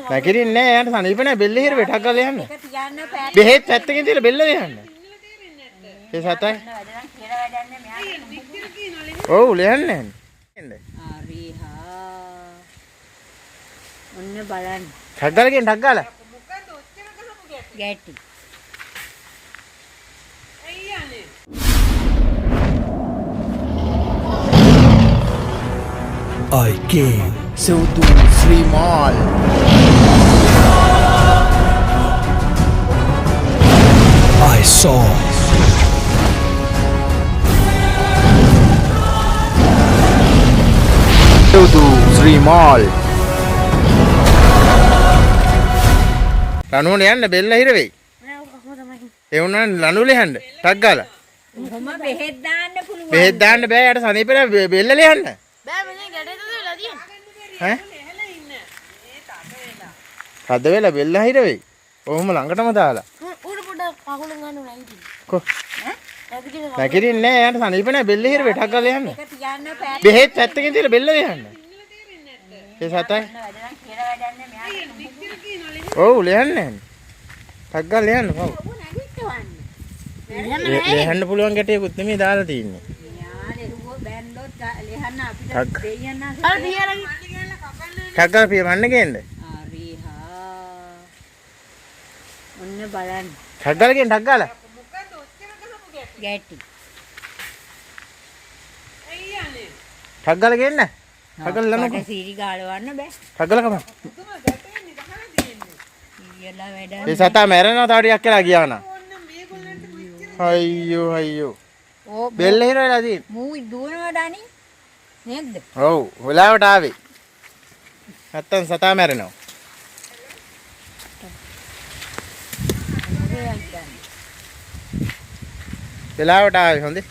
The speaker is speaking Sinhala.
නැගිටින්නේ නෑ. යාට සනීප නෑ. බෙල්ල හිර වෙටක් ගාලා යන්න. බෙහෙත් පැත්තකින් තියලා බෙල්ල දෙන්න. ඒ සතයි. ඔව් ලියන්නේ. හරි හා. ඔන්න බලන්න. ටක් ගාලා ටක් ගාලා. මොකද්ද ඔච්චර ගහපු ගැටි? අයියානේ. I came Sewdu Sri Mall. I saw Sewdu Sri Mall. ලනුවල යන්න බෙල්ල හිර වෙයි. ඒ වුණා ලනුවල යන්න ටක් ගාලා. කොහොම බෙහෙත් දාන්න පුළුවන්. බෙහෙත් දාන්න බෑ. යාට සනීප නෑ. බෙල්ල ලියන්න. බෑ මෙතන ගැටේ තදලා තියෙන්නේ. ඈ? තද වෙලා බෙල්ල හිර වෙයි. ඔහොම ළඟටම දාලා. උඩ පොඩ කකුලෙන් ගන්න නැගිටින්න. කො නැගිටින්න. නැගිටින්නේ නෑ. යාට සනීප නෑ. බෙල්ල හිර වෙටක් ගාලා යන්න. ඒක තියන්න බෑ. බෙහෙත් පැත්තකින් තියලා බෙල්ල දෙන්න. ඒ සතයි. ඔව් ලියන්නේ. ටක් ගාලා ලියන්න පව්. ලියන්න පුළුවන් ගැටියකුත් නෙමෙයි දාලා තියෙන්නේ. ටක් ගාලා පියවන්න ගේන්න. හරි හා. ඔන්න බලන්න. ටක් ගාලා ටක් ගාලා. මොකද්ද ඔච්චර ගහපු ගැටි? අයියානේ. ටක් ගාලා ගේන්න. ටක් ගාලා ලනකො. කට සීරි ගාලවන්න බෑ. ටක් ගාලා කම. පුදුම ගැටෙන්නේ ගහලා තියෙන්නේ. ඊයලා වැඩ. ඒ සතා මැරෙනවා තව ටිකක් කියලා ගියා නා. අයියෝ අයියෝ. ඕ බෙල්ල හිර වෙලා තියෙන්නේ. මූයි දුවනවඩානි නේද? ඔව් වෙලාවට ආවේ. නැත්තම් සතා මැරෙනවා. වෙලාවට ආවේ හොඳේ.